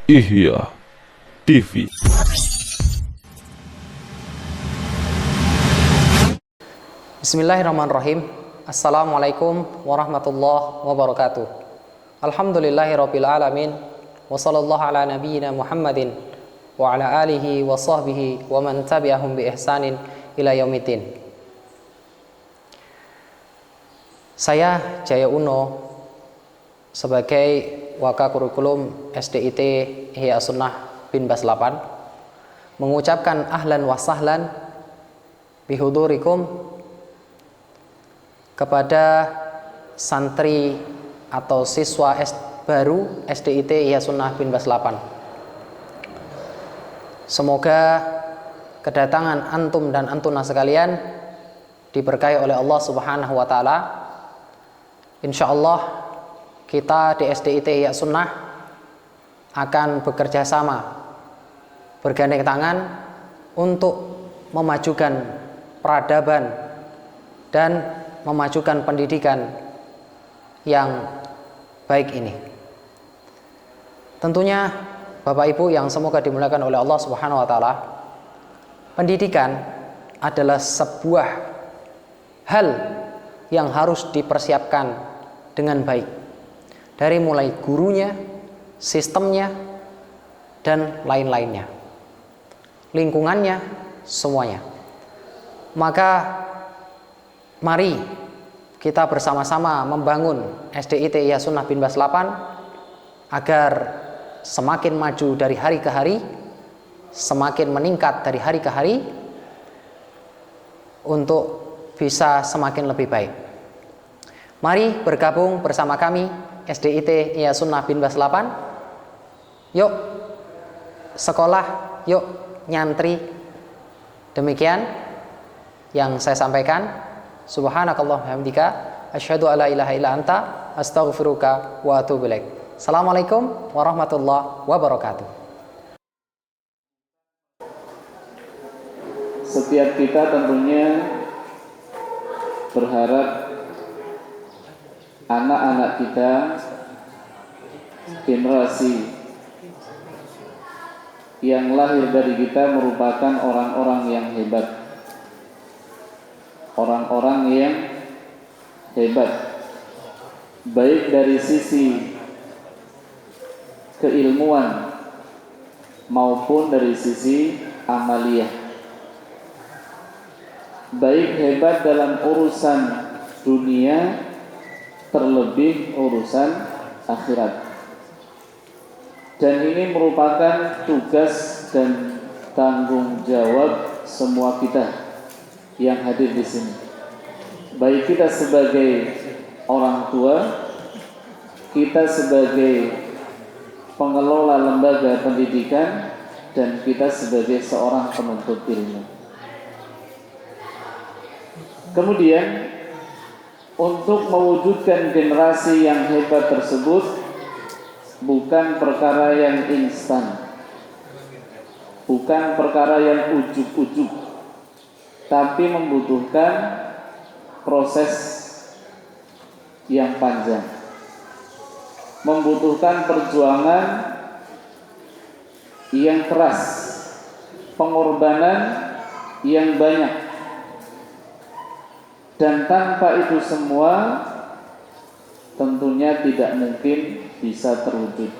Ihya TV. Bismillahirrahmanirrahim. Assalamualaikum warahmatullahi wabarakatuh. Alhamdulillahirabbil alamin. Wa sallallahu ala nabiyyina Muhammadin wa ala alihi wa sahbihi wa man tabi'ahum bi ihsanin ila yaumiddin. Saya Jaya Uno sebagai Wakakurikulum SDIT Ihya Sunnah bin Bas 8 mengucapkan ahlan wa sahlan bihudurikum kepada santri atau siswa baru SDIT Ihya Sunnah bin Bas 8. Semoga kedatangan antum dan antuna sekalian diberkahi oleh Allah Subhanahu wa taala. Insyaallah kita di SDIT Ihya Sunnah akan bekerja sama, bergandeng tangan untuk memajukan peradaban dan memajukan pendidikan yang baik ini. Tentunya Bapak Ibu yang semoga dimuliakan oleh Allah Subhanahu wa taala, pendidikan adalah sebuah hal yang harus dipersiapkan dengan baik. Dari mulai gurunya, sistemnya, dan lain-lainnya, lingkungannya, semuanya. Maka mari kita bersama-sama membangun SDIT Ihya Sunnah bin Bas 8 agar semakin maju dari hari ke hari, semakin meningkat dari hari ke hari, untuk bisa semakin lebih baik. Mari bergabung bersama kami SDIT Ihya Sunnah bin Bas 8. Yuk sekolah, yuk nyantri. Demikian yang saya sampaikan. Subhanakallah hamdika asyhadu alla ilaha illa anta astaghfiruka wa atubu ilaik. Assalamualaikum warahmatullahi wabarakatuh. Setiap kita tentunya berharap anak-anak kita, generasi yang lahir dari kita merupakan orang-orang yang hebat, orang-orang yang hebat, baik dari sisi keilmuan maupun dari sisi amaliyah, baik hebat dalam urusan dunia terlebih urusan akhirat. Dan ini merupakan tugas dan tanggung jawab semua kita yang hadir di sini. Baik kita sebagai orang tua, kita sebagai pengelola lembaga pendidikan, dan kita sebagai seorang penuntut ilmu. Kemudian untuk mewujudkan generasi yang hebat tersebut bukan perkara yang instan, bukan perkara yang ujuk-ujuk, tapi membutuhkan proses yang panjang, membutuhkan perjuangan yang keras, pengorbanan yang banyak. Dan tanpa itu semua tentunya tidak mungkin bisa terwujud.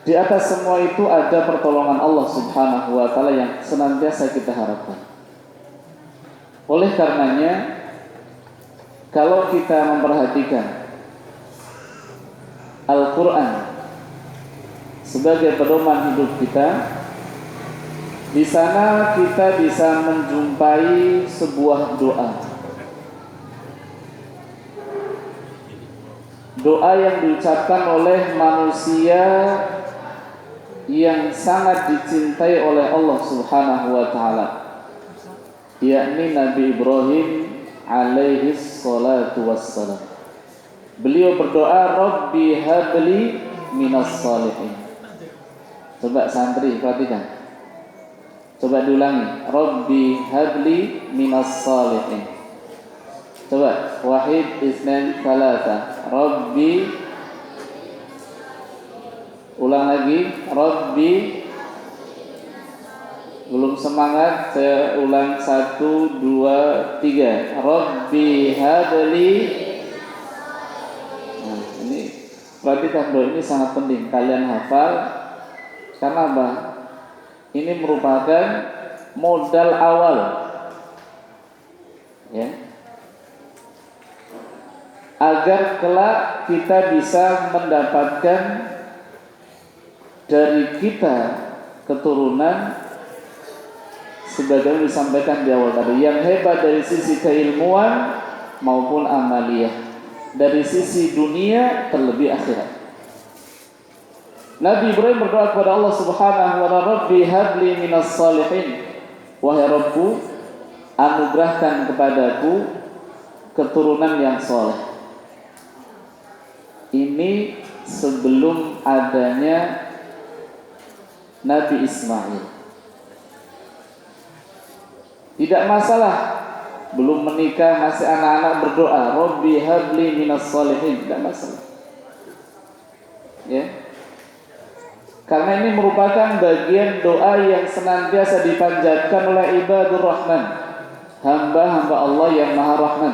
Di atas semua itu ada pertolongan Allah Subhanahu wa taala yang senantiasa kita harapkan. Oleh karenanya, kalau kita memperhatikan Al-Qur'an sebagai pedoman hidup kita, di sana kita bisa menjumpai sebuah doa. Doa yang diucapkan oleh manusia yang sangat dicintai oleh Allah Subhanahu wa taala, yakni Nabi Ibrahim alaihi salatu wassalam. Beliau berdoa, Rabbi habli minas salihin. Coba santri perhatikan. Coba diulangi, Rabbi habli minas salihin. Coba Wahid, isnan, thalatha. Rabbi. Ulang lagi. Rabbi. Belum semangat, saya ulang 1, 2, 3. Rabbi hadli. Nah, ini perhatikan bro, ini sangat penting kalian hafal. Karena apa? Ini merupakan modal awal, ya, agar kelak kita bisa mendapatkan dari kita keturunan sebagaimana disampaikan di awal tadi, yang hebat dari sisi keilmuan maupun amaliyah, dari sisi dunia terlebih akhirat. Nabi Ibrahim berdoa kepada Allah Subhanahu wa ta'ala, Rabbi habli minas salihin. Wahai Rabbku, anugerahkan kepadaku keturunan yang soleh. Ini sebelum adanya Nabi Ismail. Tidak masalah, belum menikah, masih anak-anak berdoa, Rabbi habli minas salihin, tidak masalah. Ya. Karena ini merupakan bagian doa yang senantiasa dipanjatkan oleh ibadur rahman, hamba-hamba Allah yang maha rahman.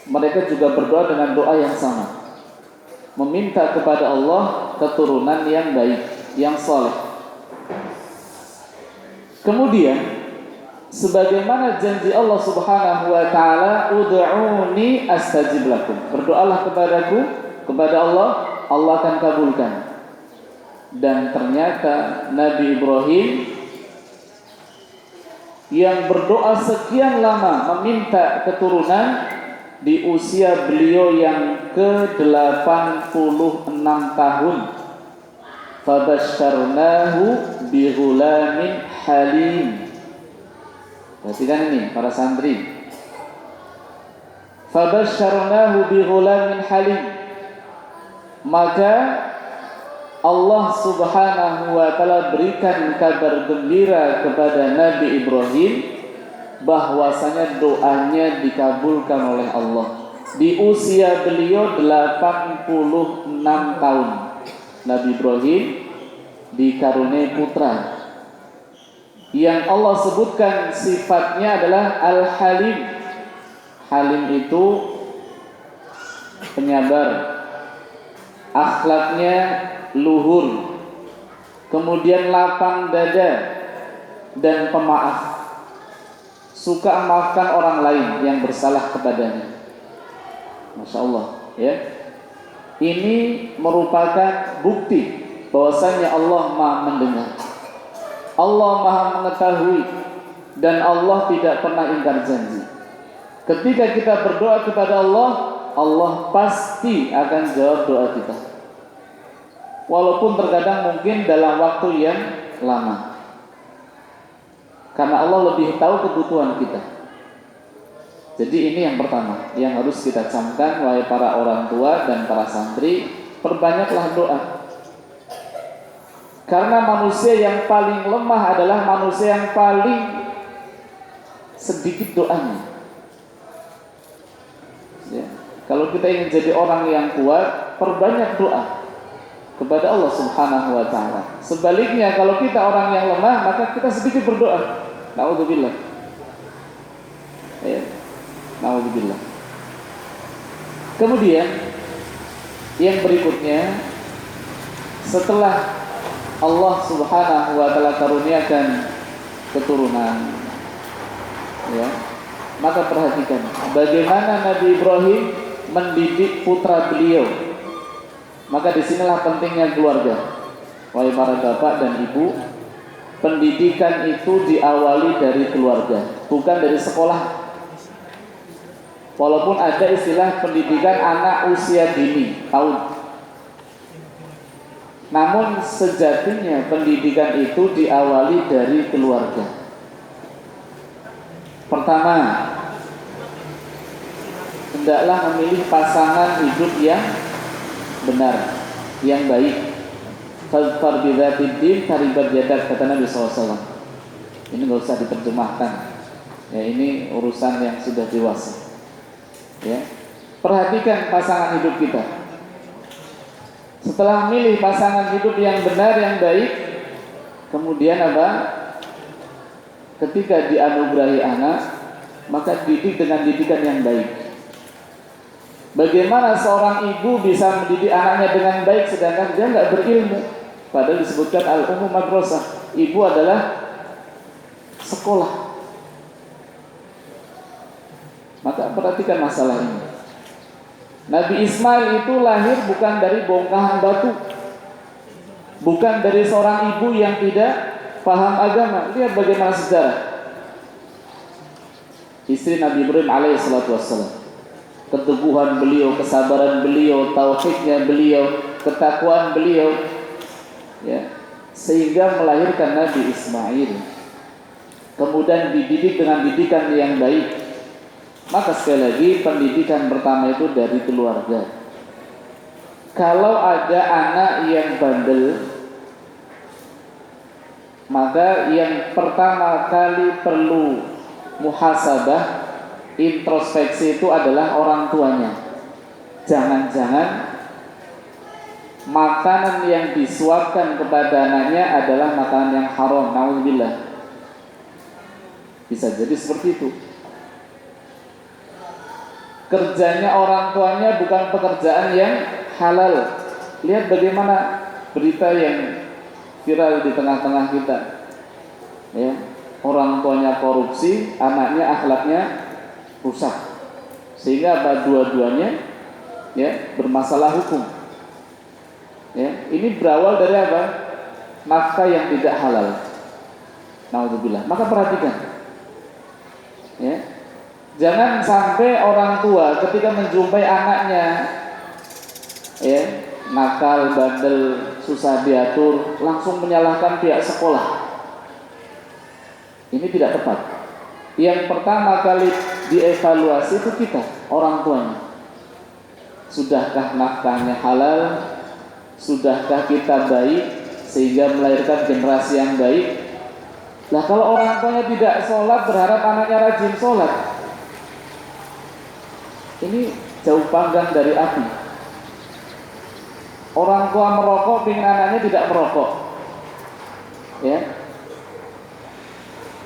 Mereka juga berdoa dengan doa yang sama, meminta kepada Allah keturunan yang baik, yang saleh. Kemudian sebagaimana janji Allah Subhanahu wa ta'ala, ud'uni astajib lakum. Berdoalah kepadaku, kepada Allah, Allah akan kabulkan. Dan ternyata Nabi Ibrahim yang berdoa sekian lama meminta keturunan di usia beliau yang ke-86 tahun, fabasyarnahu bighulamin halim. Perhatikan ini para santri. Fabasyarnahu bighulamin halim. Maka Allah Subhanahu wa ta'ala berikan kabar gembira kepada Nabi Ibrahim bahwasanya doanya dikabulkan oleh Allah. Di usia beliau 86 tahun, Nabi Ibrahim dikaruniai putra yang Allah sebutkan sifatnya adalah Al-Halim. Halim itu penyabar, akhlaknya luhur, kemudian lapang dada dan pemaaf, suka memaafkan orang lain yang bersalah kepadanya. Masya Allah, ya. Ini merupakan bukti bahwasanya Allah Maha mendengar, Allah Maha mengetahui, dan Allah tidak pernah ingkar janji. Ketika kita berdoa kepada Allah, Allah pasti akan jawab doa kita. Walaupun terkadang mungkin dalam waktu yang lama. Karena Allah lebih tahu kebutuhan kita. Jadi ini yang pertama yang harus kita camkan, wahai para orang tua dan para santri, perbanyaklah doa. Karena manusia yang paling lemah adalah manusia yang paling sedikit doanya. Ya. Kalau kita ingin jadi orang yang kuat, perbanyak doa kepada Allah Subhanahu wa ta'ala. Sebaliknya, kalau kita orang yang lemah, maka kita sedikit berdoa. Na'udzubillah. Ya. Na'udzubillah. Kemudian yang berikutnya, setelah Allah Subhanahu wa ta'ala karuniakan keturunan, ya, maka perhatikan bagaimana Nabi Ibrahim mendidik putra beliau. Maka disinilah pentingnya keluarga. Wahai para bapak dan ibu, pendidikan itu diawali dari keluarga, bukan dari sekolah. Walaupun ada istilah pendidikan anak usia dini, PAUD, namun sejatinya pendidikan itu diawali dari keluarga. Pertama, hendaklah memilih pasangan hidup yang benar, yang baik. Fadfar bidzatid din taribat yadak, kata Nabi SAW. Ini nggak usah diterjemahkan. Ya, ini urusan yang sudah dewasa. Ya. Perhatikan pasangan hidup kita. Setelah milih pasangan hidup yang benar, yang baik, kemudian apa? Ketika dianugerahi anak, maka didik dengan didikan yang baik. Bagaimana seorang ibu bisa mendidik anaknya dengan baik sedangkan dia nggak berilmu? Padahal disebutkan al-ummu madrasah. Ibu adalah sekolah. Maka perhatikan masalah ini. Nabi Ismail itu lahir bukan dari bongkahan batu, bukan dari seorang ibu yang tidak paham agama. Lihat bagaimana sejarah istri Nabi Ibrahim alaihissalatu wassalam. Keteguhan beliau, kesabaran beliau, tauhidnya beliau, ketakwaan beliau, ya, sehingga melahirkan Nabi Ismail. Kemudian dididik dengan didikan yang baik. Maka sekali lagi pendidikan pertama itu dari keluarga. Kalau ada anak yang bandel, maka yang pertama kali perlu muhasabah, introspeksi itu adalah orang tuanya. Jangan-jangan makanan yang disuapkan kepada anaknya adalah makanan yang haram, naudzubillah. Bisa jadi seperti itu. Kerjanya orang tuanya bukan pekerjaan yang halal. Lihat bagaimana berita yang viral di tengah-tengah kita. Ya, orang tuanya korupsi, anaknya akhlaknya rusak. Sehingga apa? Dua-duanya ya bermasalah hukum. Ya, ini berawal dari apa? Nafkah yang tidak halal. Naudzubillah. Maka perhatikan. Ya. Jangan sampai orang tua ketika menjumpai anaknya ya nakal, bandel, susah diatur, langsung menyalahkan pihak sekolah. Ini tidak tepat. Yang pertama kali dievaluasi itu kita, orang tuanya. Sudahkah nafkahnya halal? Sudahkah kita baik sehingga melahirkan generasi yang baik? Nah, kalau orang tuanya tidak sholat, berharap anaknya rajin sholat, ini jauh panggang dari api. Orang tua merokok, ingin anaknya tidak merokok. Ya,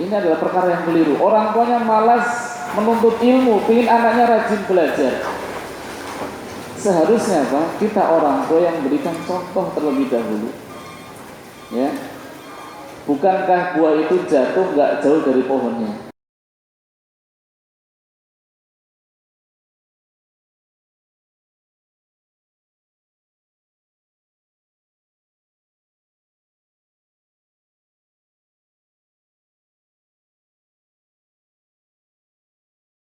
ini adalah perkara yang keliru. Orang tuanya malas menuntut ilmu, ingin anaknya rajin belajar. Seharusnya apa? Kita orang tua yang berikan contoh terlebih dahulu. Ya, bukankah buah itu jatuh nggak jauh dari pohonnya?